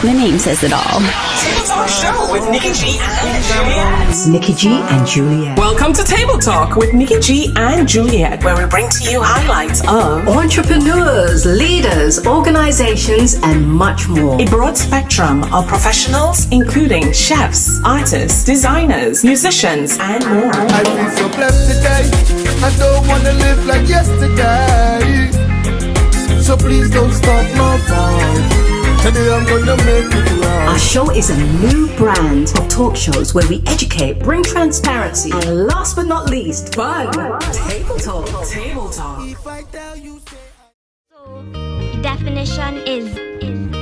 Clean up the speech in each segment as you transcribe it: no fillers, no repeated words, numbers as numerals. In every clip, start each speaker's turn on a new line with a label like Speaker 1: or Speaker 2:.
Speaker 1: The name says it all.
Speaker 2: Table Talk Show with Nikki G and Juliette.
Speaker 3: Nikki G and Juliette.
Speaker 2: Welcome to Table Talk with Nikki G and Juliette, where we bring to you highlights of
Speaker 3: entrepreneurs, leaders, organizations, and much more.
Speaker 2: a broad spectrum of professionals, including chefs, artists, designers, musicians, and more.
Speaker 4: I feel so blessed today. I don't want to live like yesterday. So please don't stop my vibe. Today I'm gonna make it right.
Speaker 3: Our show is a new brand of talk shows where we educate, bring transparency, and last but not least, fun. Table Talk.
Speaker 2: Table Talk.
Speaker 4: If I tell you, say
Speaker 5: So, the definition is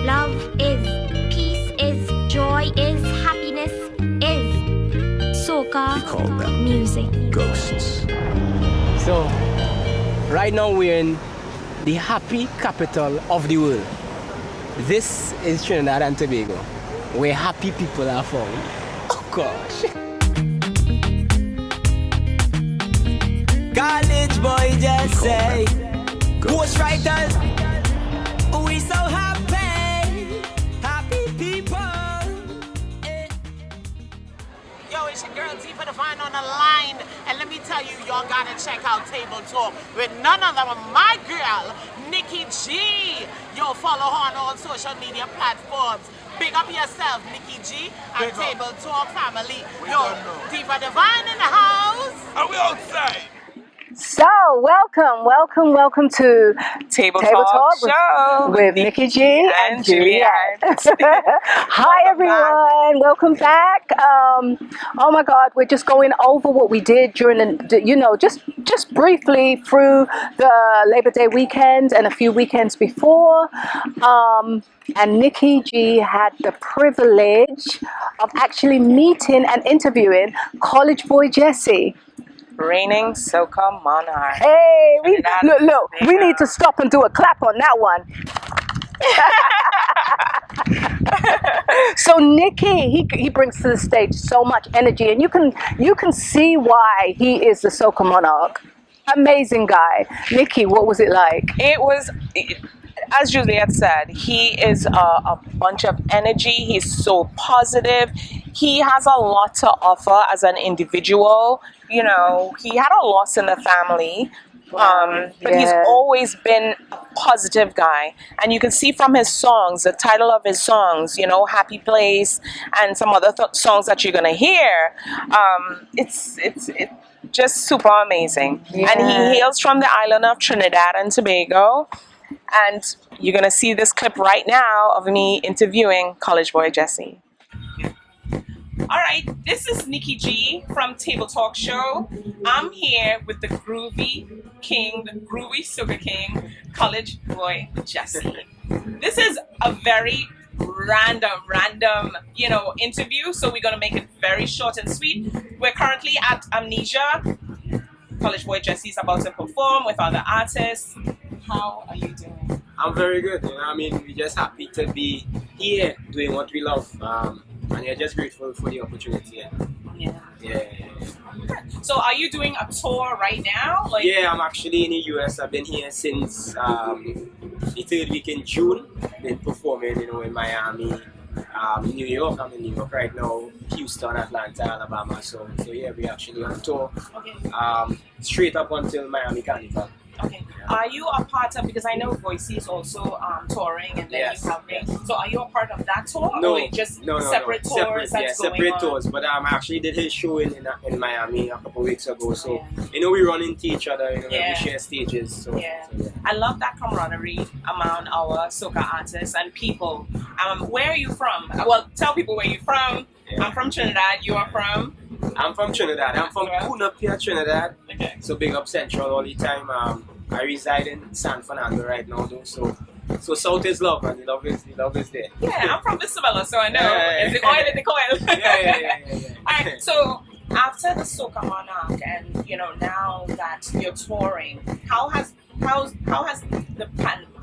Speaker 5: love is, peace is, joy is, happiness is, soca music.
Speaker 6: Ghosts. So, right now we're in the happy capital of the world. This is Trinidad and Tobago, where happy people are found. Oh gosh. Collegeboyjesse, ghostwriters, we so happy, happy people.
Speaker 7: Yo, it's your girl Tifa Divine on the line, and let me tell you, y'all gotta check out Table Talk with none other than my girl, Nikki G. Yo, follow her on all social media platforms. Big up yourself, Nikki G, and Table Talk family. Yo, Tifa Divine in the house.
Speaker 8: Are we outside?
Speaker 9: So, welcome to
Speaker 2: Table
Speaker 9: Talk
Speaker 2: Show
Speaker 9: with Nikki G and Juliette.
Speaker 2: Juliette.
Speaker 9: Hi everyone, welcome back. Oh my God, we're just going over what we did during just briefly through the Labor Day weekend and a few weekends before. And Nikki G had the privilege of actually meeting and interviewing Collegeboyjesse.
Speaker 2: Reigning Soca Monarch.
Speaker 9: Hey, look, we need to stop and do a clap on that one. So Nikki, he brings to the stage so much energy, and you can see why he is the Soca Monarch. Amazing guy. Nikki, what was it like?
Speaker 2: It was, as Juliette said, he is a bunch of energy. He's so positive. He has a lot to offer as an individual. You know, he had a loss in the family, but he's always been a positive guy. And you can see from his songs, the title of his songs, you know, Happy Place, and some other songs that you're going to hear. It's just super amazing.
Speaker 9: Yeah.
Speaker 2: And he hails from the island of Trinidad and Tobago. And you're going to see this clip right now of me interviewing Collegeboyjesse. All right, this is Nikki G from Table Talk Show. I'm here with the groovy king, the groovy Soca king, Collegeboyjesse. This is a very random, interview, so we're going to make it very short and sweet. We're currently at Amnesia. Collegeboyjesse is about to perform with other artists. How are you doing?
Speaker 6: I'm very good. We're just happy to be here doing what we love. And we're just grateful for the opportunity. Yeah.
Speaker 2: So are you doing a tour right now?
Speaker 6: Yeah, I'm actually in the US. I've been here since the third week in June. Been performing, in Miami, New York. I'm in New York right now. Houston, Atlanta, Alabama. So yeah, we're actually on tour.
Speaker 2: Okay.
Speaker 6: Straight up until Miami Carnival.
Speaker 2: Okay. Are you a part of, because I know Voice is also touring, and then you have me. So are you a part of that tour?
Speaker 6: No,
Speaker 2: or just
Speaker 6: no.
Speaker 2: Separate tours that's going
Speaker 6: separate
Speaker 2: on?
Speaker 6: tours. But I actually did his show in Miami a couple weeks ago. So, we run into each other, we share stages. So,
Speaker 2: Yeah. I love that camaraderie among our soca artists and people. Where are you from? Well, tell people where you're from.
Speaker 6: Yeah.
Speaker 2: I'm from Trinidad. You are from?
Speaker 6: I'm from Trinidad. I'm from Punapia, Trinidad.
Speaker 2: Okay.
Speaker 6: So big up Central all the time. I reside in San Fernando right now, though. So South is love, and the love is there.
Speaker 2: Yeah, I'm from Isabella, so I know.
Speaker 6: Yeah.
Speaker 2: It's the oil in the coil.
Speaker 6: Yeah.
Speaker 2: Alright, so after the Soca Monarch, and now that you're touring, how has the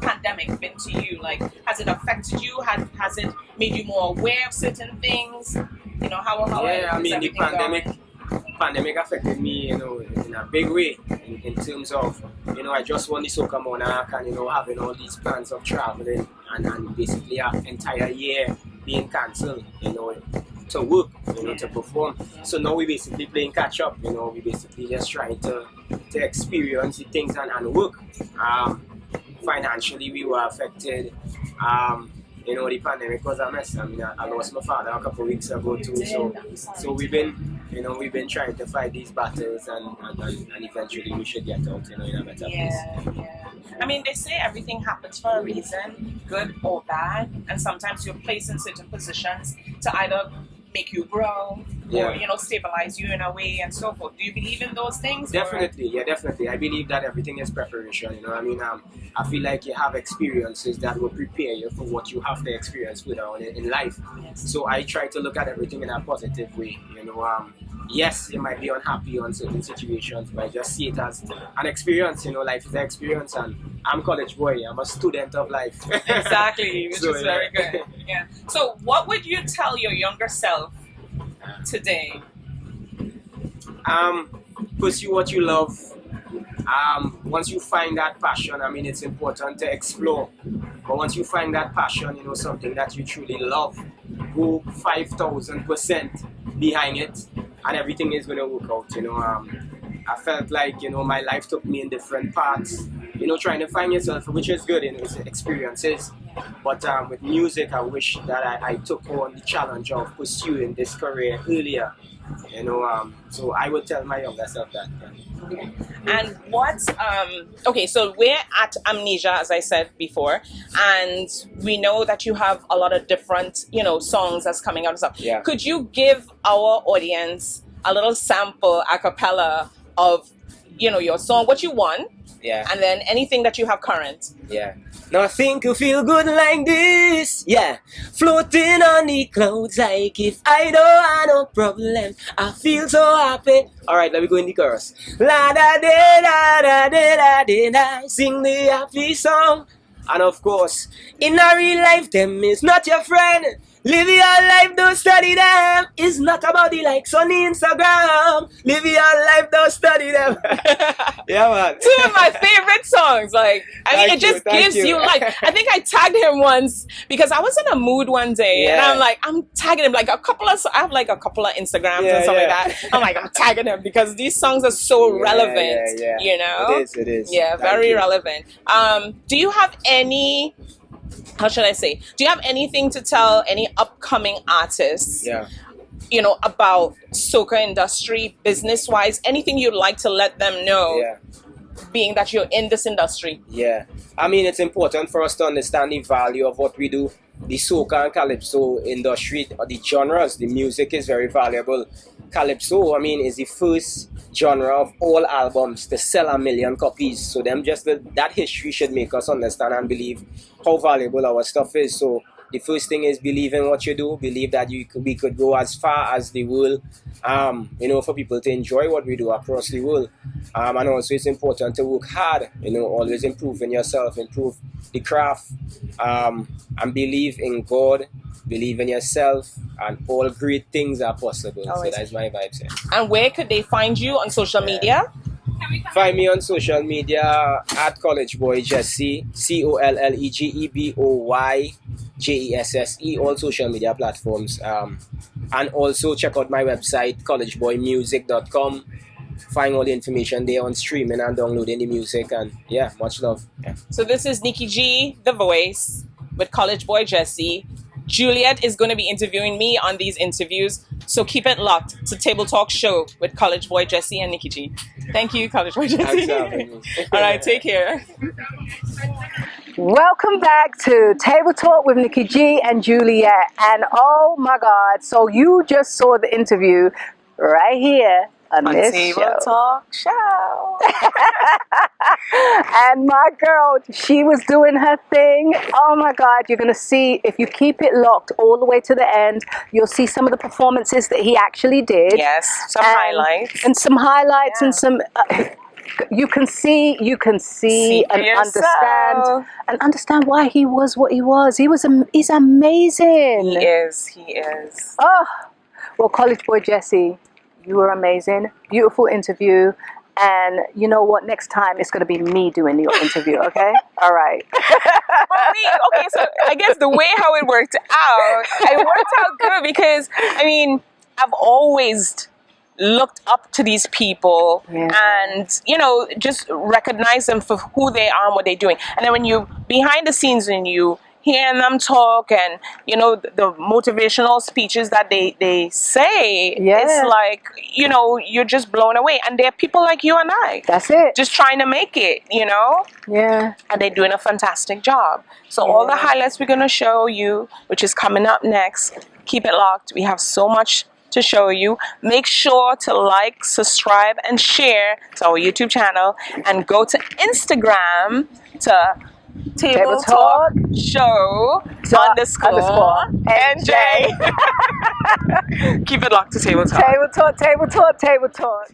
Speaker 2: pandemic been to you? Like, has it affected you? Has it made you more aware of certain things? How
Speaker 6: the pandemic affected me, in a big way, in terms of, I just won the Soca Monarch, and, having all these plans of traveling, and basically an entire year being cancelled, to work, to perform. So now we basically playing catch up, we basically just trying to experience the things and work. Financially, we were affected. The pandemic was a mess. I mean, I lost my father a couple of weeks ago too. So we've been trying to fight these battles, and eventually we should get out, in a better place.
Speaker 2: Yeah. I mean, they say everything happens for a reason, good or bad, and sometimes you're placed in certain positions to either make you grow or stabilize you in a way and so forth. Do you believe in those things?
Speaker 6: Definitely, definitely. I believe that everything is preparation. I feel like you have experiences that will prepare you for what you have to experience further on in life.
Speaker 2: Yes.
Speaker 6: So I try to look at everything in a positive way. Yes, you might be unhappy on certain situations, but I just see it as an experience. Life is an experience, and I'm college boy. I'm a student of life.
Speaker 2: Exactly, which is very good. Yeah. So, what would you tell your younger self today?
Speaker 6: Pursue what you love. Once you find that passion, it's important to explore. But once you find that passion, something that you truly love, go 5,000% behind it, and everything is going to work out. I felt like, my life took me in different paths, trying to find yourself, which is good, it's experiences. But with music, I wish that I took on the challenge of pursuing this career earlier. So I would tell my younger self that.
Speaker 2: Okay. And what, so we're at Amnesia, as I said before, and we know that you have a lot of different, songs that's coming out and stuff.
Speaker 6: Yeah.
Speaker 2: Could you give our audience a little sample a cappella of, your song, what you want?
Speaker 6: Yeah.
Speaker 2: And then anything that you have current.
Speaker 6: Yeah. Nothing could feel good like this. Yeah. Floating on the clouds like if I don't have no problem. I feel so happy. Alright, let me go in the chorus. La da da da da da da da. Sing the happy song. And of course, in a real life, them is not your friend. Live your life, don't study them. It's not about the likes on the Instagram. Live your life, don't study them. Yeah, man.
Speaker 2: Two of my favorite songs. It just gives you I think I tagged him once because I was in a mood one day and I'm tagging him I have a couple of Instagrams and stuff like that. I'm tagging him because these songs are so relevant,
Speaker 6: It is.
Speaker 2: Yeah, very relevant. Do you have any, how should I say? Do you have anything to tell any upcoming artists?
Speaker 6: Yeah.
Speaker 2: About soca industry, business-wise, anything you'd like to let them know?
Speaker 6: Yeah.
Speaker 2: Being that you're in this industry.
Speaker 6: Yeah. It's important for us to understand the value of what we do. The soca and calypso industry, or the genres, the music is very valuable. Calypso, is the first genre of all albums to sell 1 million copies. So that history should make us understand and believe how valuable our stuff is. So the first thing is believe in what you do. Believe that we could go as far as the world, for people to enjoy what we do across the world. And also it's important to work hard, always improve in yourself, improve the craft, and believe in God, believe in yourself, and all great things are possible. So that's my vibes. Yeah.
Speaker 2: And where could they find you on social media?
Speaker 6: Find me on social media at Collegeboyjesse, Collegeboyjesse, all social media platforms. And also check out my website, collegeboymusic.com. Find all the information there on streaming and downloading the music, and much love. Yeah.
Speaker 2: So this is Nikki G, the voice, with Collegeboyjesse. Juliette is going to be interviewing me on these interviews, so keep it locked to Table Talk Show with Collegeboyjesse and Nikki G. Thank you, Collegeboyjesse. All right, take care.
Speaker 9: Welcome back to Table Talk with Nikki G and Juliette. And oh my God, so you just saw the interview right here on this
Speaker 2: Table
Speaker 9: show.
Speaker 2: Talk Show.
Speaker 9: And my girl, she was doing her thing. Oh my God, you're going to see, if you keep it locked all the way to the end, you'll see some of the performances that he actually did.
Speaker 2: Yes, some highlights.
Speaker 9: And some highlights and some... you can see and understand why he was what he was. He's amazing.
Speaker 2: He is.
Speaker 9: Oh, well, Collegeboyjesse, you were amazing. Beautiful interview. And you know what? Next time it's going to be me doing your interview, okay? All right.
Speaker 2: Okay, so I guess the way how it worked out, good because, I mean, I've always looked up to these people and, just recognize them for who they are and what they're doing. And then when you, behind the scenes, when you hearing them talk and, the motivational speeches that they say, it's like, you're just blown away. And they're people like you and I.
Speaker 9: That's it.
Speaker 2: Just trying to make it,
Speaker 9: Yeah.
Speaker 2: And they're doing a fantastic job. So all the highlights we're going to show you, which is coming up next, keep it locked. We have so much to show you. Make sure to like, subscribe, and share to our YouTube channel, and go to Instagram to Table Talk Show _ NJ. Keep it locked to Table Talk.
Speaker 9: Table Talk.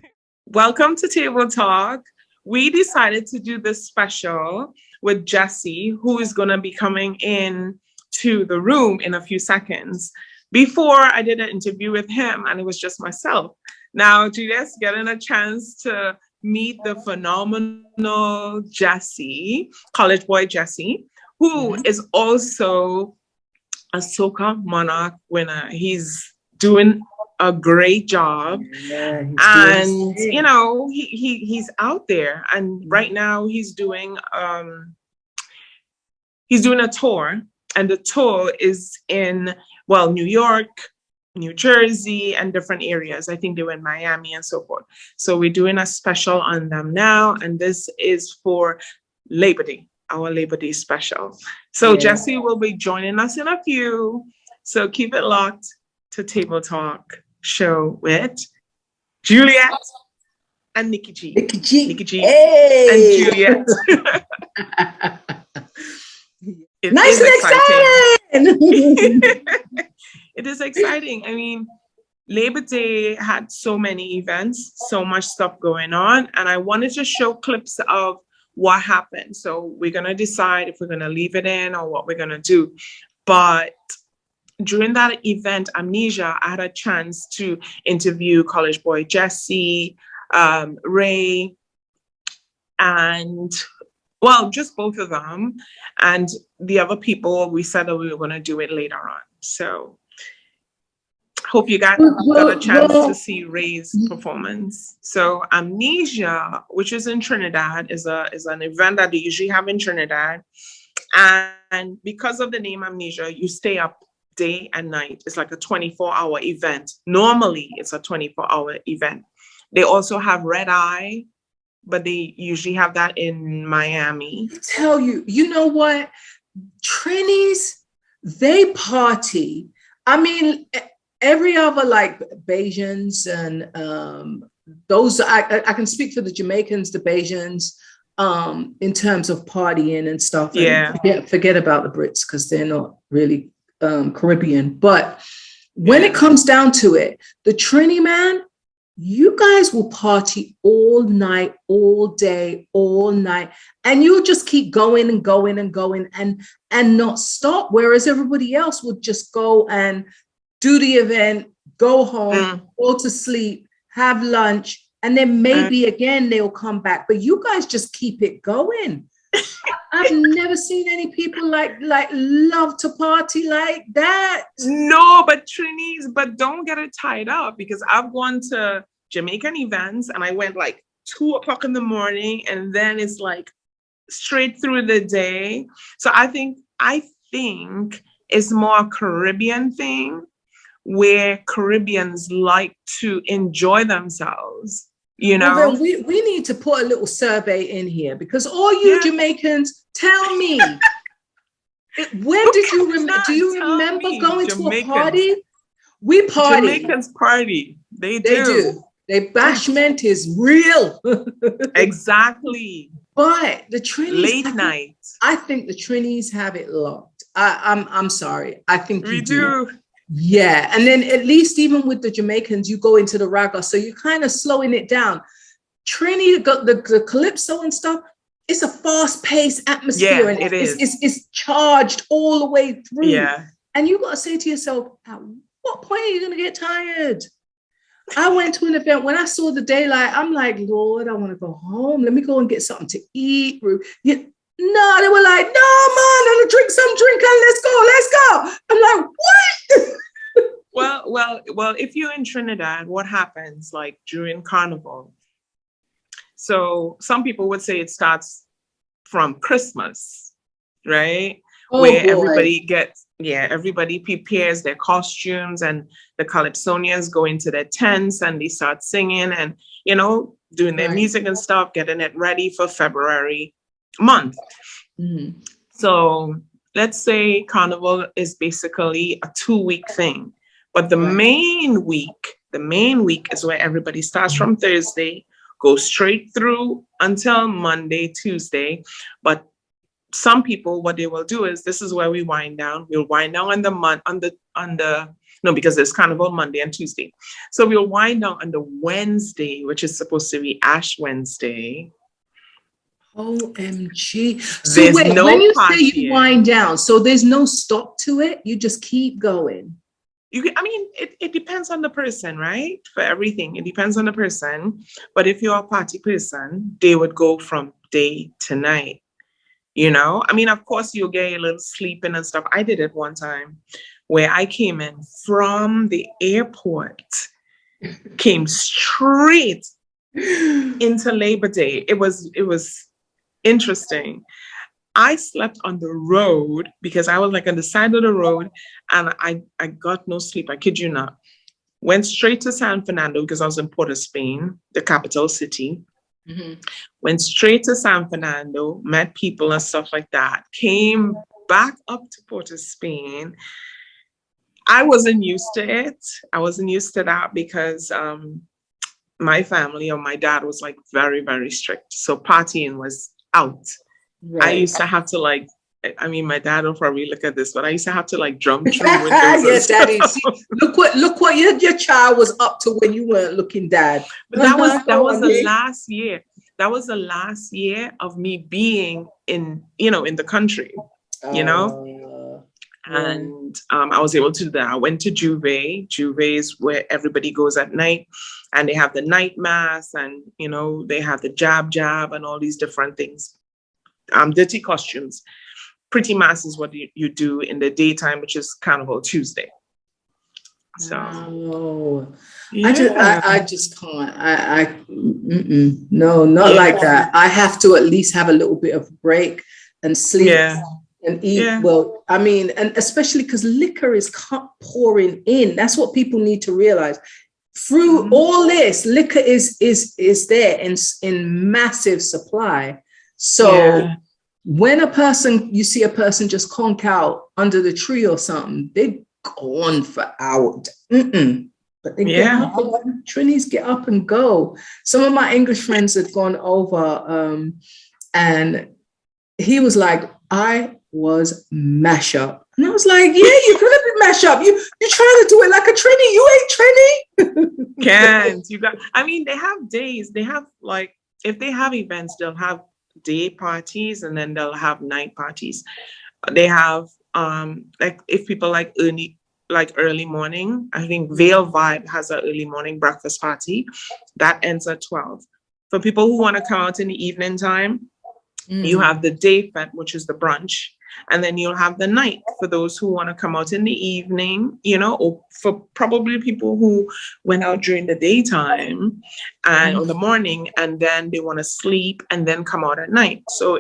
Speaker 2: Welcome to Table Talk. We decided to do this special with Jesse, who is going to be coming in to the room in a few seconds. Before, I did an interview with him, and it was just myself. Now, Juliette's getting a chance to meet the phenomenal Jesse, Collegeboyjesse, who is also a Soca Monarch winner. He's doing a great job, and he's out there. And right now, he's doing a tour, and the tour is in New York, New Jersey, and different areas. I think they were in Miami and so forth. So we're doing a special on them now, and this is for Labor Day, our Labor Day special. So Jesse will be joining us in a few. So keep it locked to Table Talk Show with Juliette and Nikki G. Nikki G and Juliette.
Speaker 1: Nice and exciting.
Speaker 2: It is exciting. I mean, Labor Day had so many events, so much stuff going on, and I wanted to show clips of what happened. So we're going to decide if we're going to leave it in or what we're going to do. But during that event, Amnesia, I had a chance to interview Collegeboyjesse, Ray, and just both of them. And the other people, we said that we were going to do it later on. So hope you got a chance to see Ray's performance. So Amnesia, which is in Trinidad, is an event that they usually have in Trinidad. And because of the name Amnesia, you stay up day and night. It's like a 24-hour event. Normally, it's a 24-hour event. They also have Red Eye, but they usually have that in Miami.
Speaker 1: I tell you, you know what? Trinis, they party. I mean, every other like Bajans and those, I can speak for the Jamaicans, the Bajans, in terms of partying and stuff.
Speaker 2: Yeah.
Speaker 1: And forget about the Brits because they're not really Caribbean. But when it comes down to it, the Trini, man, you guys will party all night, all day, all night, and you'll just keep going and going and going and not stop. Whereas everybody else would just go and do the event, go home, go to sleep, have lunch, and then maybe again they'll come back. But you guys just keep it going. I've never seen any people like love to party like that.
Speaker 2: No, but Trinis, but don't get it tied up, because I've gone to Jamaican events and I went like 2:00 in the morning, and then it's like straight through the day. So I think it's more a Caribbean thing, where Caribbeans like to enjoy themselves.
Speaker 1: Well, then we need to put a little survey in here, because all you Jamaicans, tell me, when did you remember? Do you remember going to a party? We party.
Speaker 2: Jamaicans party. They do.
Speaker 1: Their bashment is real.
Speaker 2: Exactly.
Speaker 1: But the Trinis,
Speaker 2: late night.
Speaker 1: I think the Trinis have it locked. I'm sorry. I think
Speaker 2: we do.
Speaker 1: Yeah, and then at least even with the Jamaicans, you go into the ragga, so you're kind of slowing it down. Trini, the calypso and stuff, it's a fast-paced atmosphere, and it's charged all the way through.
Speaker 2: Yeah,
Speaker 1: and you got to say to yourself, at what point are you going to get tired? I went to an event. When I saw the daylight, I'm like, Lord, I want to go home. Let me go and get something to eat. Yeah. No, they were like, no, man, I'm gonna drink some drink and let's go. I'm like, what?
Speaker 2: Well, if you're in Trinidad, what happens like during Carnival? So some people would say it starts from Christmas, right?
Speaker 1: Oh,
Speaker 2: Where
Speaker 1: boy.
Speaker 2: everybody prepares their costumes and the calypsonians go into their tents and they start singing and, doing their
Speaker 1: Right.
Speaker 2: music and stuff, getting it ready for February month.
Speaker 1: Mm-hmm.
Speaker 2: So let's say Carnival is basically a 2-week thing, but the
Speaker 1: Right.
Speaker 2: main week is where everybody starts from Thursday, goes straight through until Monday, Tuesday. But some people, what they will do is, this is where we wind down. We'll wind down on the month, because there's Carnival Monday and Tuesday. So we'll wind down on the Wednesday, which is supposed to be Ash Wednesday.
Speaker 1: OMG. So
Speaker 2: There's
Speaker 1: wait,
Speaker 2: no
Speaker 1: when you say
Speaker 2: partying.
Speaker 1: you wind down, so there's no stop to it? You just keep going.
Speaker 2: It depends on the person, right? For everything, it depends on the person. But if you're a party person, they would go from day to night. Of course, you'll get a little sleeping and stuff. I did it one time where I came in from the airport, came straight into Labor Day. It was interesting. I slept on the road because I was like on the side of the road and I got no sleep. I kid you not. Went straight to San Fernando because I was in Port of Spain, the capital city.
Speaker 1: Mm-hmm.
Speaker 2: Went straight to San Fernando, met people and stuff like that. Came back up to Port of Spain. I wasn't used to it. I wasn't used to that because my family or my dad was like very, very strict. So partying was out.
Speaker 1: Right.
Speaker 2: I used to have to my dad will probably look at this, but I used to have to drum through windows.
Speaker 1: Yes, Daddy. See, look what your child was up to when you weren't looking, Dad.
Speaker 2: But that was the last year. That was the last year of me being in the country, and I was able to do that. I went to Juve. Juve is where everybody goes at night, and they have the night mass, and they have the jab and all these different things. Dirty costumes. Pretty mass is what you do in the daytime, which is Carnival Tuesday. So,
Speaker 1: yeah. I just can't. No, not like that. I have to at least have a little bit of break and sleep and eat. Yeah. Well, and especially because liquor is pouring in. That's what people need to realize. Through all this, liquor is there in massive supply. So when you see a person just conk out under the tree or something, they go on for hours. But they get up, Trinis get up and go. Some of my English friends had gone over and he was like, I was mash up. And I was like, yeah, you could have been mash up. You're trying to do it like a Trini. You ain't Trini.
Speaker 2: Can't. They have days. They have if they have events, they'll have day parties and then they'll have night parties. They have if people like early morning, I think Veil Vibe has an early morning breakfast party that ends at 12. For people who want to come out in the evening time, you have the day fete, which is the brunch, and then you'll have the night for those who want to come out in the evening, or for probably people who went out during the daytime and or the morning, and then they want to sleep and then come out at night. So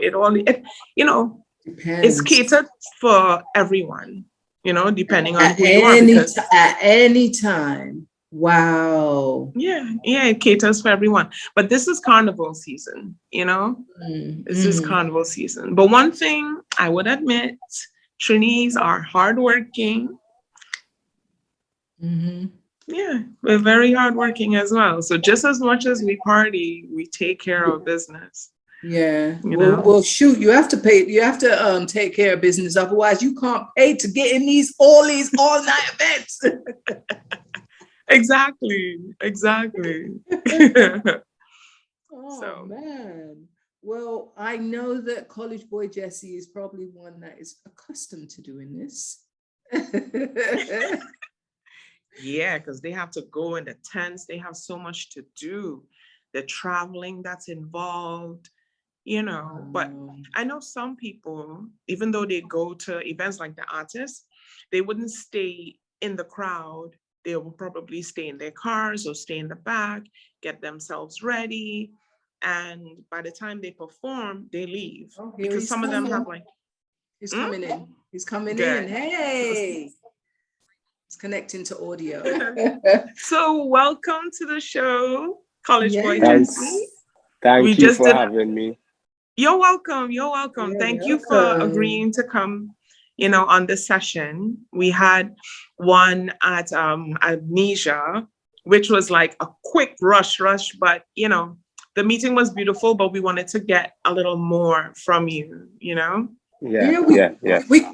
Speaker 2: it's catered for everyone, depending on who you are.
Speaker 1: At any time. Wow.
Speaker 2: Yeah, it caters for everyone. But this is Carnival season, This is Carnival season. But one thing I would admit, Trinis are hardworking. Yeah, we're very hardworking as well. So just as much as we party, we take care of business.
Speaker 1: Yeah. Well, shoot, you have to pay. You have to take care of business. Otherwise, you can't pay to get in all these all-night events.
Speaker 2: Exactly.
Speaker 1: Man. Well, I know that Collegeboyjesse is probably one that is accustomed to doing this.
Speaker 2: Yeah, because they have to go in the tents. They have so much to do. The traveling that's involved, But I know some people, even though they go to events like the artists, they wouldn't stay in the crowd. They will probably stay in their cars or stay in the back, get themselves ready. And by the time they perform, they leave. Because some of them have like,
Speaker 1: he's coming in. He's coming
Speaker 2: Good.
Speaker 1: in. Hey. It's connecting to audio.
Speaker 2: So welcome to the show, Collegeboyjesse.
Speaker 8: Thanks. Thank you for having me.
Speaker 2: You're welcome. You're welcome.
Speaker 1: You're
Speaker 2: Thank you for agreeing to come, on this session. We had one at Amnesia, which was like a quick rush, but the meeting was beautiful, but we wanted to get a little more from you,
Speaker 8: Yeah.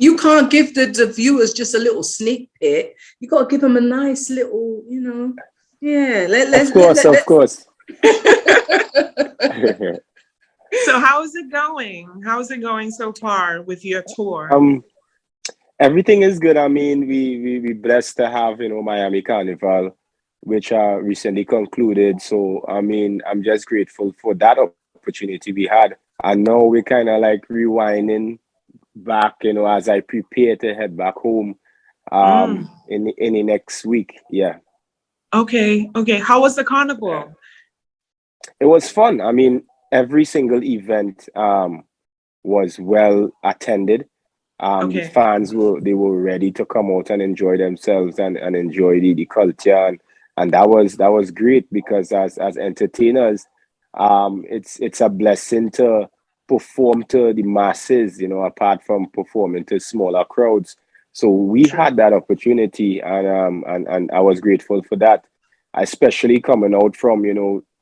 Speaker 1: You can't give the viewers just a little sneak peek. You got to give them a nice little, Yeah.
Speaker 8: Of course.
Speaker 2: So how is it going? How's it going so far with your tour?
Speaker 8: Everything is good. I mean, we blessed to have, Miami Carnival, which recently concluded. So, I mean, I'm just grateful for that opportunity we had. And now we're kind of like rewinding back, as I prepare to head back home in the next week. Yeah.
Speaker 2: Okay. How was the carnival?
Speaker 8: It was fun. I mean, every single event was well attended. The fans were ready to come out and enjoy themselves and enjoy the culture, and that was great, because as entertainers, it's a blessing to perform to the masses, apart from performing to smaller crowds. So we had that opportunity, and I was grateful for that, especially coming out from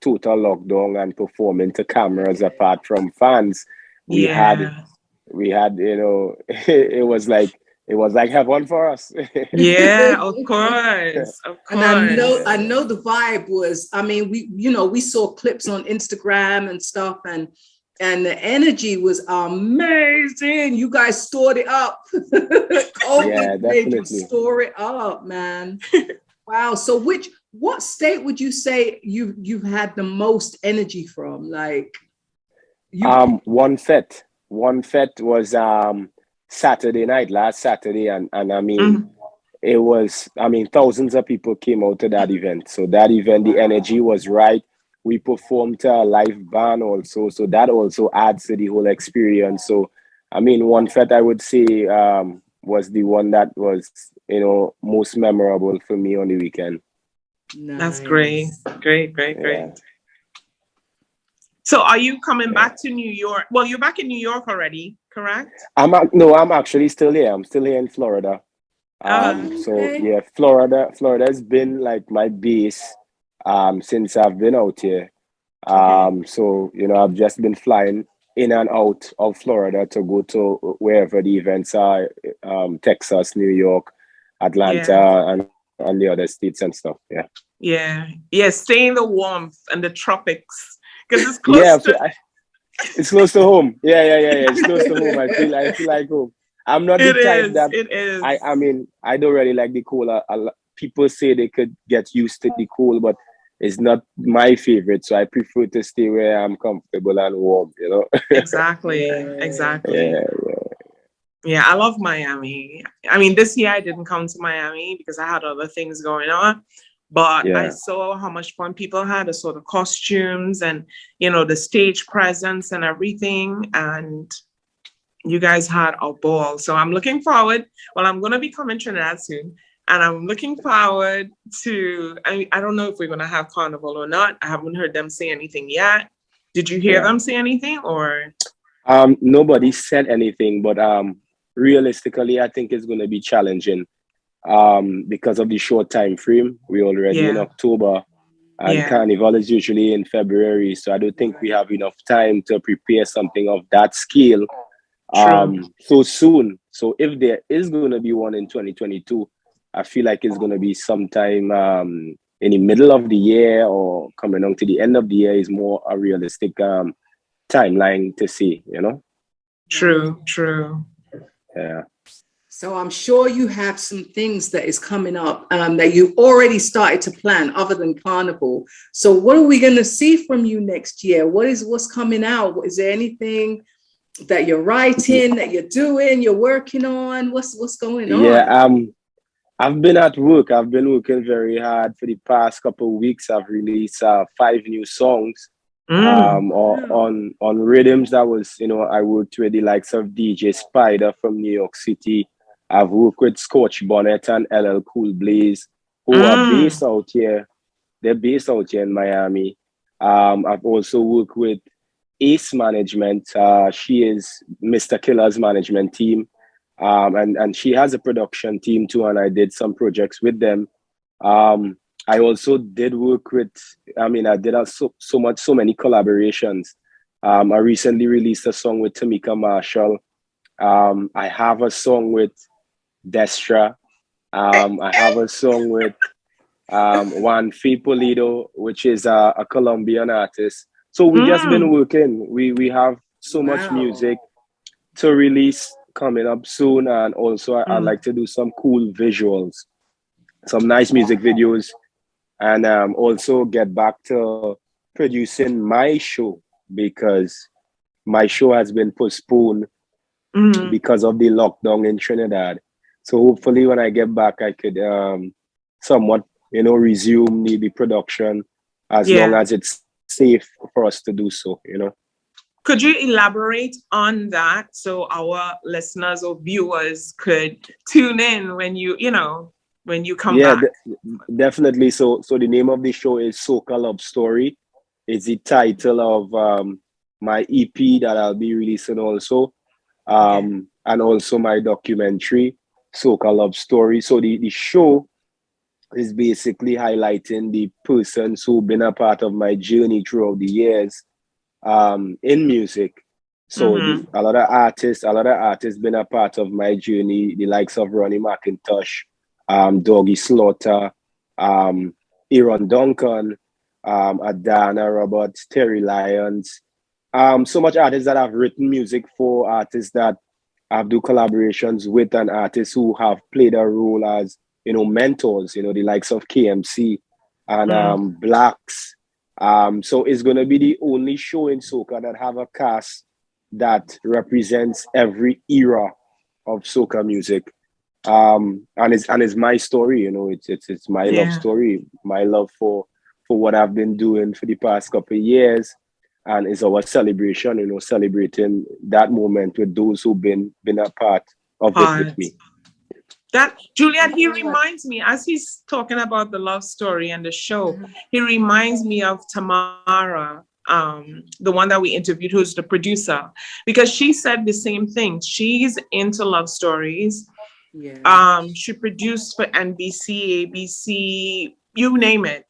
Speaker 8: total lockdown and performing to cameras apart from fans. We had it was like heaven for us.
Speaker 2: Yeah, of course.
Speaker 1: And I know the vibe was, I mean, we saw clips on Instagram and stuff, and the energy was amazing. You guys stored it up. COVID made you store it up, man. Wow. So what state would you say you've had the most energy from? Like
Speaker 8: One Fete was Saturday night, last Saturday, and I mean it was, I mean, thousands of people came out to that event. So that event, the energy was right. We performed to a live band also, so that also adds to the whole experience. So I mean, One Fete, I would say, was the one that was most memorable for me on the weekend.
Speaker 1: Nice.
Speaker 2: That's great. Yeah. So are you coming back to New York? Well, you're back in New York already, correct?
Speaker 8: I'm actually still here. I'm still here in Florida. So yeah, Florida has been like my base since I've been out here. So I've just been flying in and out of Florida to go to wherever the events are, Texas, New York, Atlanta, and the other states and stuff.
Speaker 2: Yeah. Stay in the warmth and the tropics, because it's close
Speaker 8: it's close to home. Yeah. It's close to home. I feel like home. I'm not the type that
Speaker 2: it is.
Speaker 8: I mean, I don't really like the cold. People say they could get used to the cold, but it's not my favorite. So I prefer to stay where I'm comfortable and warm,
Speaker 2: Exactly. Yeah, I love Miami. I mean, this year I didn't come to Miami because I had other things going on. But I saw how much fun people had. I saw the costumes and, the stage presence and everything. And you guys had a ball. So I'm looking forward. Well, I'm going to be coming to Trinidad soon. And I'm looking forward to, I don't know if we're going to have carnival or not. I haven't heard them say anything yet. Did you hear them say anything, or?
Speaker 8: Nobody said anything, but realistically, I think it's going to be challenging because of the short time frame. We're already in October, and Carnival is usually in February. So I don't think we have enough time to prepare something of that scale so soon. So if there is going to be one in 2022, I feel like it's going to be sometime in the middle of the year or coming on to the end of the year is more a realistic timeline to see,
Speaker 2: True.
Speaker 8: Yeah.
Speaker 1: So I'm sure you have some things that is coming up that you already started to plan other than Carnival. So what are we going to see from you next year? What's coming out? Is there anything that you're writing, that you're doing, you're working on? What's going on?
Speaker 8: Yeah, I've been at work. I've been working very hard for the past couple of weeks. I've released 5 new songs on rhythms that was, I worked with the likes of DJ Spider from New York City. I've worked with Scotch Bonnet and LL Cool Blaze, who are based out here. They're based out here in Miami. I've also worked with Ace Management. She is Mr. Killer's management team. And she has a production team too, and I did some projects with them. I also did work with, I did so many collaborations. I recently released a song with Tamika Marshall. I have a song with Destra. I have a song with Juan Polito, which is a Colombian artist. So we just been working. We have so much music to release coming up soon, and also I'd like to do some cool visuals, some nice music videos, and also get back to producing my show, because my show has been postponed because of the lockdown in Trinidad. So hopefully when I get back, I could somewhat, resume the production as long as it's safe for us to do so,
Speaker 2: Could you elaborate on that so our listeners or viewers could tune in when you come back?
Speaker 8: Definitely. So the name of the show is Soca Love Story. It's the title of my EP that I'll be releasing also, and also my documentary, Soca Love Story. So the show is basically highlighting the persons who've been a part of my journey throughout the years in music. So a lot of artists been a part of my journey, the likes of Ronnie McIntosh, Doggy Slaughter, Aaron Duncan, Adana Roberts, Terry Lyons, so much artists that have written music for, artists that I've do collaborations with, and artists who have played a role as, mentors, the likes of KMC and Blacks. So it's going to be the only show in soca that have a cast that represents every era of soca music. And it's my story, it's my love story, my love for what I've been doing for the past couple of years. And it's our celebration, celebrating that moment with those who've been a part of it with me.
Speaker 2: That Juliette, he reminds me, as he's talking about the love story and the show, he reminds me of Tamara, the one that we interviewed, who's the producer, because she said the same thing. She's into love stories. She produced for NBC, ABC, you name it,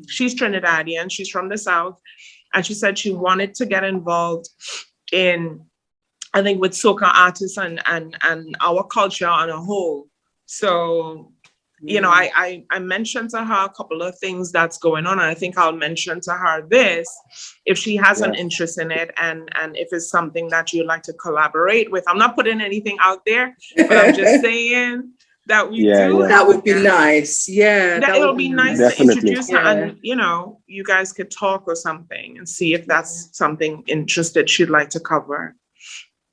Speaker 2: she's Trinidadian, she's from the South, and she said she wanted to get involved in, I think, with soca artists and our culture on a whole. So, I mentioned to her a couple of things that's going on. And I think I'll mention to her this, if she has an interest in it, and if it's something that you'd like to collaborate with. I'm not putting anything out there, but I'm just saying that we do.
Speaker 1: That would be nice. Yeah.
Speaker 2: That it'll be nice to introduce her, and, you guys could talk or something and see if that's something interested she'd like to cover.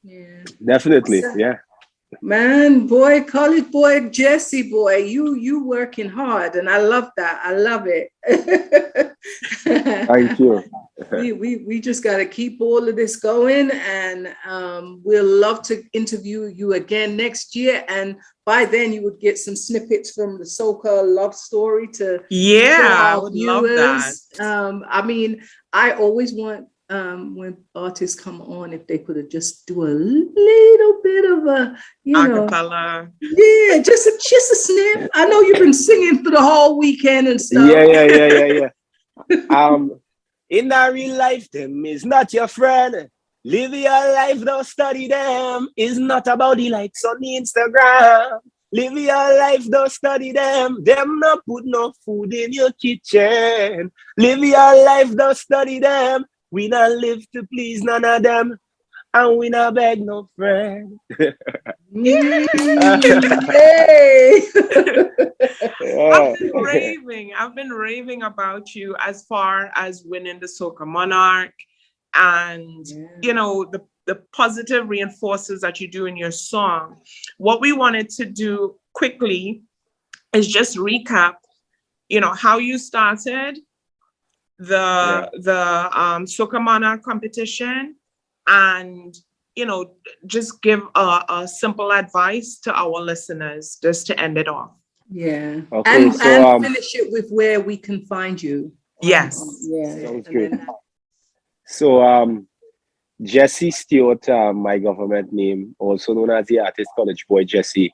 Speaker 1: Yeah,
Speaker 8: definitely. Yeah,
Speaker 1: man, boy, college boy, Jesse boy, you working hard, and I love that. I love it.
Speaker 8: Thank you.
Speaker 1: we just got to keep all of this going, and we'll love to interview you again next year, and by then you would get some snippets from the Soca Love Story to
Speaker 2: I would love that.
Speaker 1: I always want when artists come on, if they could have just do a little bit of a,
Speaker 2: acapella.
Speaker 1: Yeah, just a snip. I know you've been singing for the whole weekend and stuff.
Speaker 8: Yeah. In our real life, them is not your friend. Live your life, don't study them. It's not about the likes on the Instagram. Live your life, don't study them. Them not put no food in your kitchen. Live your life, don't study them. We not live to please none of them. and we not beg no friend.
Speaker 1: Yay!
Speaker 2: I've been raving about you as far as winning the Soca Monarch, and you know the positive reinforces that you do in your song. What we wanted to do quickly is just recap, you know, how you started the Soca Monarch competition, and you know, just give a simple advice to our listeners just to end it off.
Speaker 1: Yeah.
Speaker 8: Okay,
Speaker 1: and
Speaker 8: so
Speaker 1: finish it with where we can find you.
Speaker 2: Yes.
Speaker 8: Sounds great. So Jesse Stewart, my government name, also known as the artist Collegeboyjesse.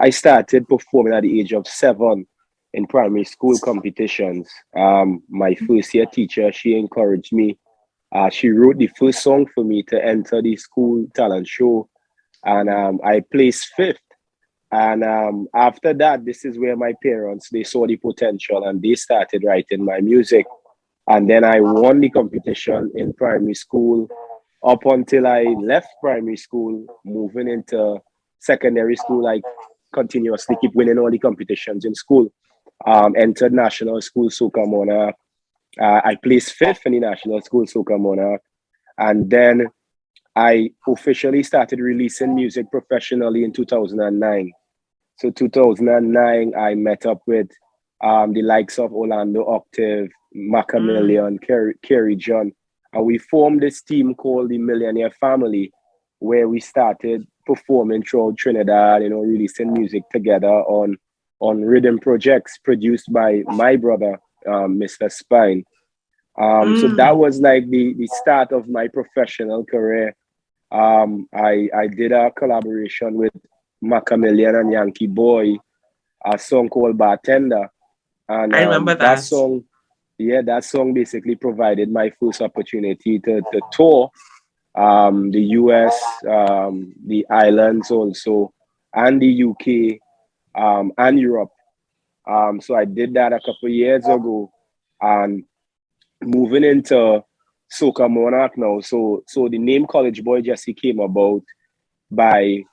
Speaker 8: I started performing at the age of 7 in primary school competitions. My first year teacher, she encouraged me. She wrote the first song for me to enter the school talent show, and I placed 5th. And after that, this is where my parents, they saw the potential and they started writing my music. And then I won the competition in primary school up until I left primary school, moving into secondary school. I continuously keep winning all the competitions in school. Entered national school Soca Monarch. I placed 5th in the national school Soca Monarch. And then I officially started releasing music professionally in 2009. So 2009, I met up with the likes of Orlando Octave, Macamillion, Kerry John, and we formed this team called the Millionaire Family, where we started performing throughout Trinidad, you know, releasing music together on rhythm projects produced by my brother, Mr. Spine. So that was like the start of my professional career. I did a collaboration with Macamillion and Yankee Boy, a song called Bartender. And
Speaker 2: I remember
Speaker 8: that song, that song basically provided my first opportunity to tour the US, the islands also, and the UK, and Europe. So I did that a couple of years ago, and moving into Soca Monarch now. So the name Collegeboyjesse came about by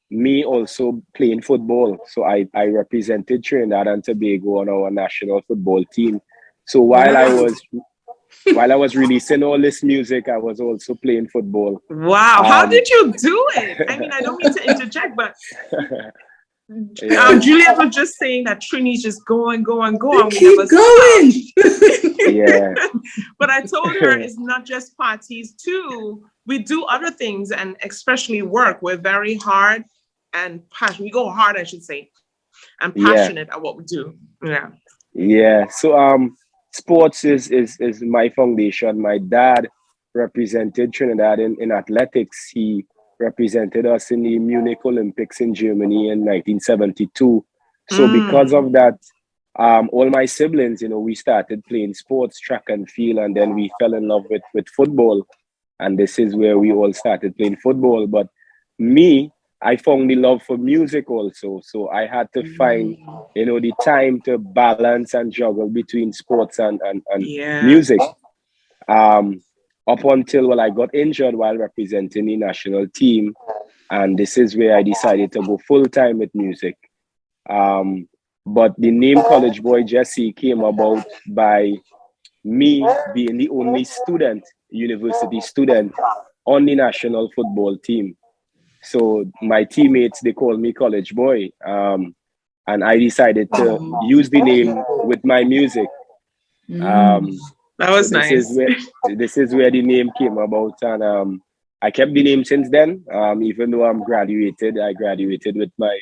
Speaker 8: me also playing football. So I represented Trinidad and Tobago on our national football team. So while I was releasing all this music, I was also playing football.
Speaker 2: Wow, how did you do it? I mean, I don't mean to interject, but Juliette was just saying that Trini's just going.
Speaker 1: Keep going.
Speaker 2: Yeah. But I told her it's not just parties too. We do other things, and especially work. We're very hard and passionate. We go hard, I should say, and passionate at what we do. Yeah.
Speaker 8: Yeah. So sports is my foundation. My dad represented Trinidad in athletics. He represented us in the Munich Olympics in Germany in 1972. So because of that, all my siblings, you know, we started playing sports, track and field, and then we fell in love with football. And this is where we all started playing football. But me, I found the love for music also. So I had to find, you know, the time to balance and juggle between sports and music. Up until I got injured while representing the national team. And this is where I decided to go full-time with music. But the name Collegeboyjesse came about by me being the only university student on the national football team. So my teammates, they call me College Boy. And I decided to use the name with my music.
Speaker 2: That was
Speaker 8: so
Speaker 2: nice.
Speaker 8: This is where the name came about. And I kept the name since then. Even though I graduated with my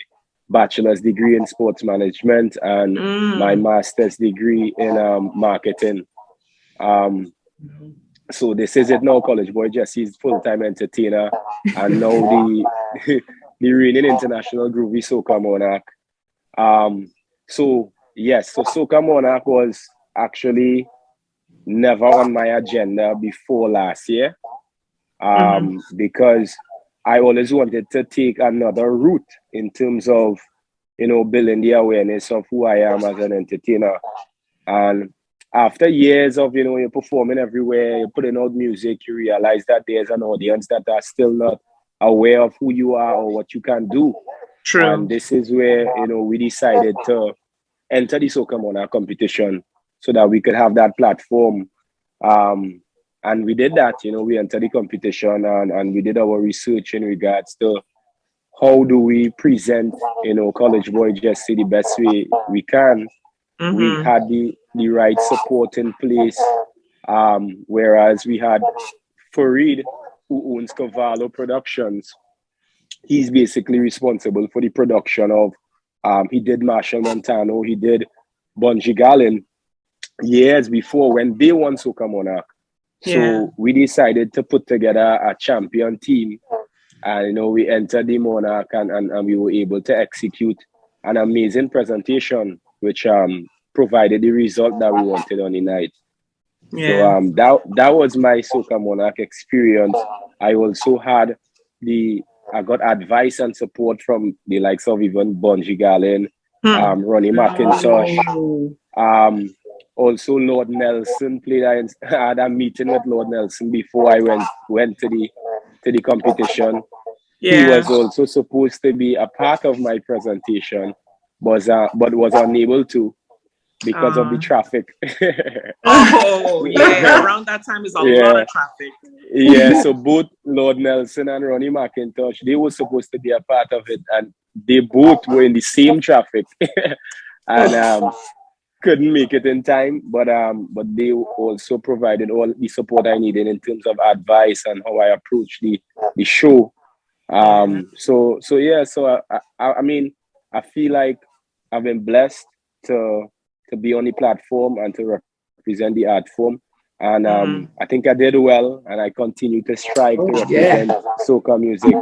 Speaker 8: bachelor's degree in sports management and my master's degree in marketing. So this is it now. Collegeboyjesse is full-time entertainer, and now the reigning international groovy Soca Monarch. So Soca Monarch was actually never on my agenda before last year, because I always wanted to take another route in terms of, you know, building the awareness of who I am as an entertainer. And after years of, you're performing everywhere, you're putting out music, you realize that there's an audience that are still not aware of who you are or what you can do.
Speaker 2: True.
Speaker 8: And this is where, we decided to enter the Soca Monarch competition so that we could have that platform. And we did that, we entered the competition and we did our research in regards to how do we present, Collegeboyjesse the best way we can.
Speaker 2: Mm-hmm.
Speaker 8: We had the right support in place, whereas we had Farid, who owns Cavallo Productions. He's basically responsible for the production of, he did Marshall Montano, he did Bunji Garlin years before when they won Soca Monarch. So we decided to put together a champion team, and we entered the Monarch and we were able to execute an amazing presentation, which provided the result that we wanted on the night.
Speaker 2: Yeah.
Speaker 8: So that was my Soca Monarch experience. I also had I got advice and support from the likes of even Bunji Garlin, Ronnie McIntosh, also Lord Nelson I had a meeting with Lord Nelson before I went to the competition. He was also supposed to be a part of my presentation, but was unable to because of the traffic.
Speaker 2: Around that time is a lot of traffic.
Speaker 8: So both Lord Nelson and Ronnie McIntosh, they were supposed to be a part of it, and they both were in the same traffic and couldn't make it in time. But they also provided all the support I needed in terms of advice and how I approach the show. So I mean, I feel like I've been blessed to be on the platform and to represent the art form. And I think I did well, and I continue to strive to represent soca music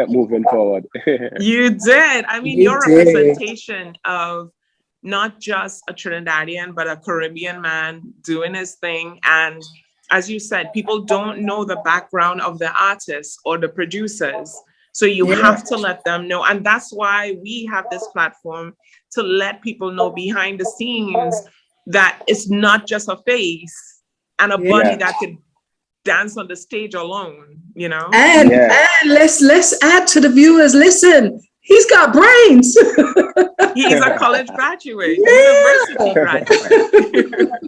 Speaker 8: moving forward.
Speaker 2: You did. I mean, your representation of not just a Trinidadian, but a Caribbean man doing his thing. And as you said, people don't know the background of the artists or the producers. So you have to let them know. And that's why we have this platform, to let people know behind the scenes that it's not just a face and a body that could dance on the stage alone,
Speaker 1: And let's add to the viewers. Listen, he's got brains.
Speaker 2: He's a college graduate, university graduate.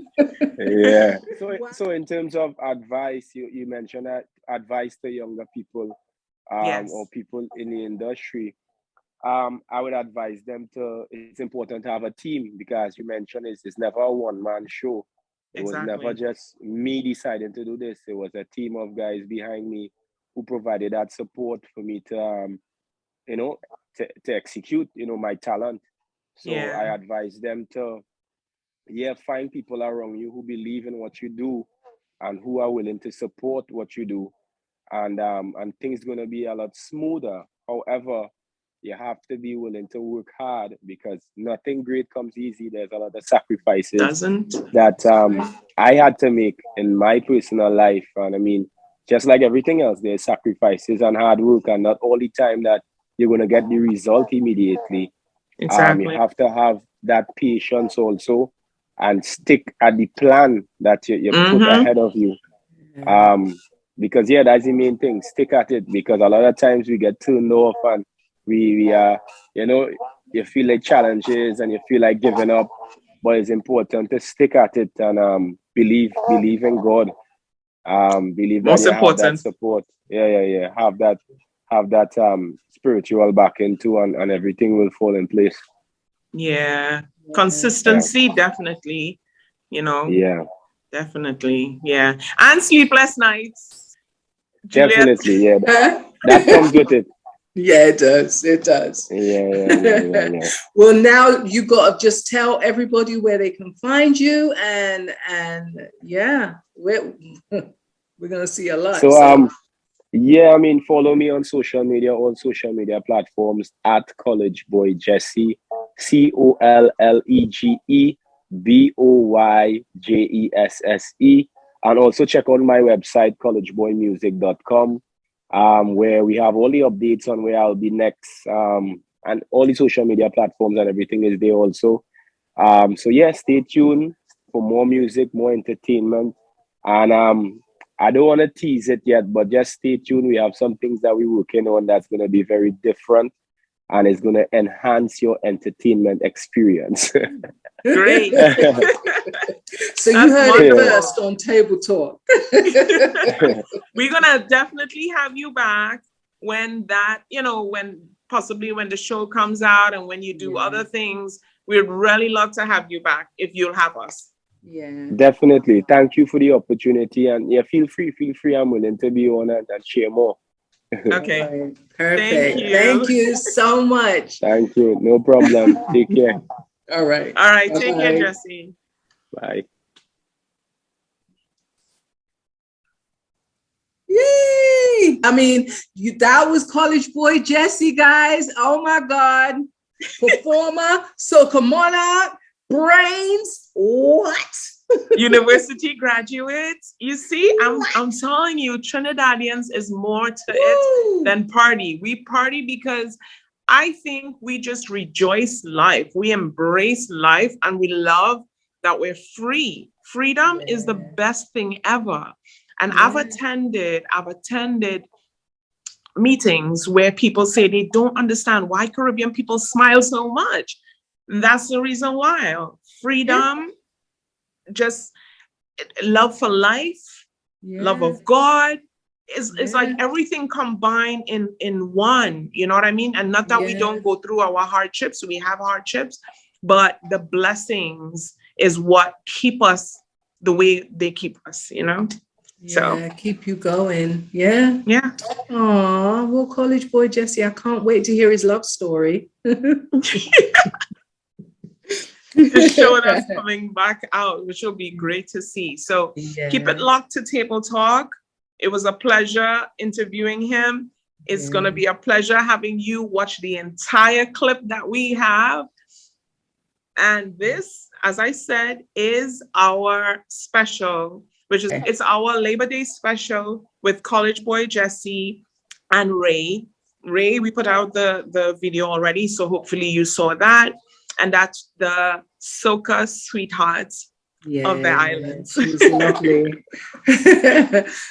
Speaker 8: So in terms of advice, you mentioned that advice to younger people or people in the industry. I would advise them it's important to have a team, because you mentioned it's never a one-man show. It was never just me deciding to do this. It was a team of guys behind me who provided that support for me to execute, my talent. So I advise them to, find people around you who believe in what you do and who are willing to support what you do. And things going to be a lot smoother. However, you have to be willing to work hard, because nothing great comes easy. There's a lot of sacrifices that I had to make in my personal life. And I mean, just like everything else, there's sacrifices and hard work, and not all the time that you're going to get the result immediately.
Speaker 2: Exactly.
Speaker 8: You have to have that patience also, and stick at the plan that you put ahead of you. Because that's the main thing. Stick at it, because a lot of times we get turned off, and we you feel like challenges and you feel like giving up, but it's important to stick at it and believe in God. Believe that you have that support. Have that spiritual backing too, and everything will fall in place.
Speaker 2: Consistency, definitely. Definitely. And sleepless nights, Juliette.
Speaker 8: Definitely. That comes with it.
Speaker 1: It does.
Speaker 8: Yeah.
Speaker 1: Well, now you got to just tell everybody where they can find you, and we're gonna see a lot.
Speaker 8: So I mean, follow me on social media, all social media platforms at Collegeboyjesse, COLLEGEBOYJESSE, and also check out my website, collegeboymusic.com. Where we have all the updates on where I'll be next, and all the social media platforms and everything is there also. So stay tuned for more music, more entertainment. And I don't want to tease it yet, but just stay tuned. We have some things that we're working on that's going to be very different, and it's going to enhance your entertainment experience.
Speaker 2: Great.
Speaker 1: So you heard it first on Table Talk.
Speaker 2: We're gonna definitely have you back when that, when the show comes out and when you do other things. We'd really love to have you back if you'll have us.
Speaker 1: Yeah.
Speaker 8: Definitely. Thank you for the opportunity. And yeah, feel free. I'm willing to be on and share more.
Speaker 2: Okay.
Speaker 1: Right. Perfect. Thank you so much.
Speaker 8: Thank you. No problem. Take care.
Speaker 1: All right.
Speaker 2: Bye-bye. Take care, Jesse.
Speaker 8: Bye.
Speaker 1: Yay! I mean, that was Collegeboyjesse, guys. Oh my God. Performer, Soca Monarch, brains. What?
Speaker 2: University graduates. You see, I'm telling you, Trinidadians is more to it than party. We party because I think we just rejoice life. We embrace life and we love that we're free. Freedom is the best thing ever. And I've attended meetings where people say they don't understand why Caribbean people smile so much. That's the reason why. Freedom, just love for life, love of God. It's like everything combined in one, you know what I mean? And not that we don't go through our hardships, we have hardships, but the blessings is what keep us the way they keep us, So
Speaker 1: keep you going. Yeah. Aw, well, Collegeboyjesse, I can't wait to hear his love story.
Speaker 2: The show that's coming back out, which will be great to see. So keep it locked to Table Talk. It was a pleasure interviewing him. It's going to be a pleasure having you watch the entire clip that we have. And this, as I said, is our special, it's our Labor Day special with Collegeboyjesse and Ray. Ray, we put out the video already, so hopefully you saw that. And that's the Soca Sweethearts of the islands.
Speaker 1: She was lovely.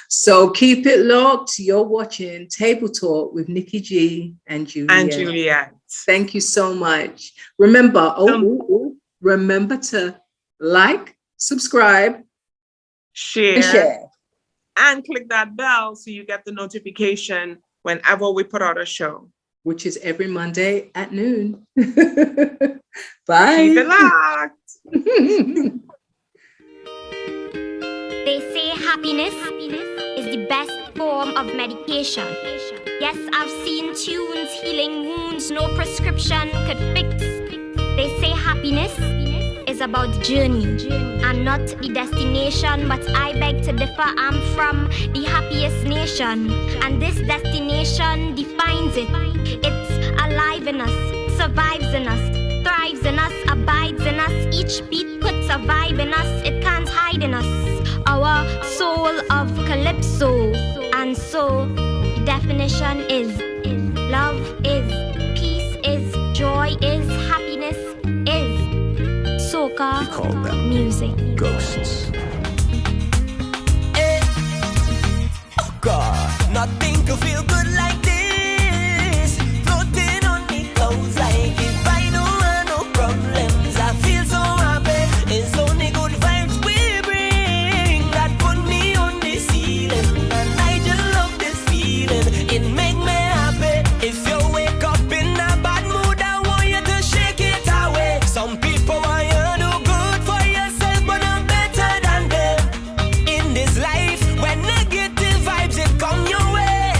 Speaker 1: So keep it locked. You're watching Table Talk with Nikki G and Juliette. Thank you so much. Remember, remember to like, subscribe,
Speaker 2: share, and click that bell so you get the notification whenever we put out a show,
Speaker 1: which is every Monday at noon. Bye.
Speaker 2: Keep it locked.
Speaker 5: They say happiness is the best form of medication. Yes, I've seen tunes healing wounds no prescription could fix. They say happiness is about the journey and not the destination, but I beg to differ. I'm from the happiest nation, and this destination defines it. It's alive in us, survives in us, thrives in us, abides in us. Each beat puts a vibe in us, it can't hide in us. Our soul of calypso. And so the definition is love is, peace is, joy is, happiness is soca music.
Speaker 10: Ghosts. Oh God, nothing could feel good like this. Floating on the clouds like if I don't have no problems. I feel so happy. It's only good vibes we bring that put me on the ceiling. And I just love this feeling. It make me happy. If you wake up in a bad mood, I want you to shake it away. Some people want you to do good for yourself, but I'm better than them. In this life, when negative vibes it come your way,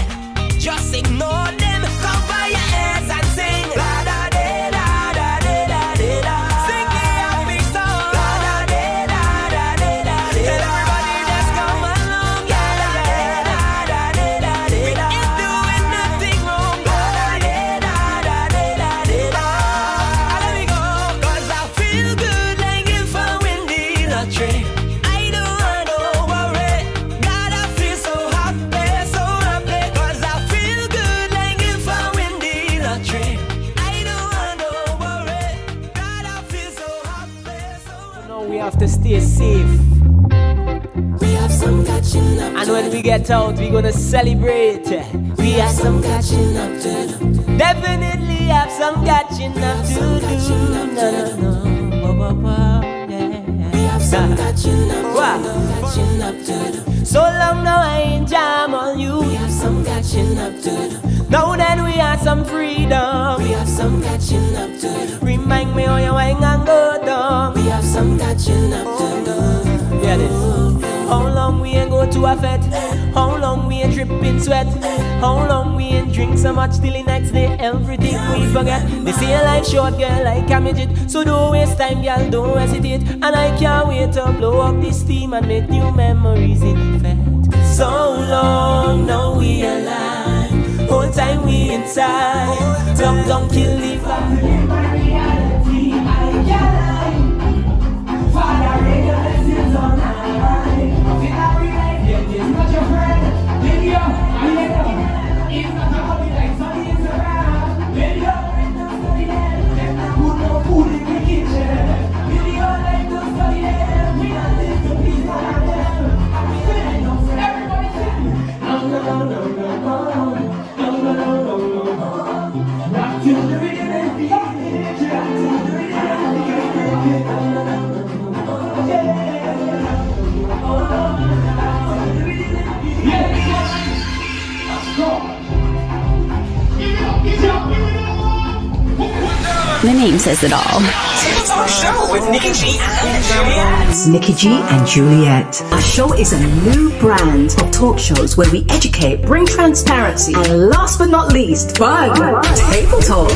Speaker 10: just ignore them. Cover your ears and sing la da da da da da da da. Sing the happy song la da da da da da da. Tell everybody just come along, yeah la da da da da da. We ain't doing nothing wrong, la da da da da da da. Let me go, 'cause I feel good like if I win the lottery. I don't want no worry. God, I feel so happy, 'cause I feel good like if I win the lottery. I don't want no worry. God, I feel so happy,
Speaker 2: No
Speaker 10: we have to stay safe. We have some catching up. And when we get out, we're gonna celebrate. We have some catching up to do. Definitely have some catching up to do. We have some catching up to do. So long now I ain't jam on you. We have some catching up to do. Now that we have some freedom, we have some catching up to do. Remind me how you wine and go down. We have some catching up to do. Yeah, this. How long we ain't go to a fete? How long we ain't dripping sweat? How long we ain't drink so much till the next day everything we forget? They say life short, girl, like a midget. So don't waste time, girl, don't hesitate. And I can't wait to blow up this steam and make new memories in fact. So long, now we alive. Whole time we inside. Don't kill the fire. My reality, I can't lie. Father, radio lessons on high. It's not your friend, video, I let go. It's not a hobby like sunny is around. Video, like no study there. There's no food in the kitchen. Video, like no study there. We are live to please one another. And we say, everybody say, no. Rock to the rhythm and beat it. Rock to the rhythm and beat it.
Speaker 3: The name says it all.
Speaker 10: Our show with Nikki G and Juliette.
Speaker 3: Nikki G and Juliette. Our show is a new brand of talk shows where we educate, bring transparency, and last but not least, fun. Table talk.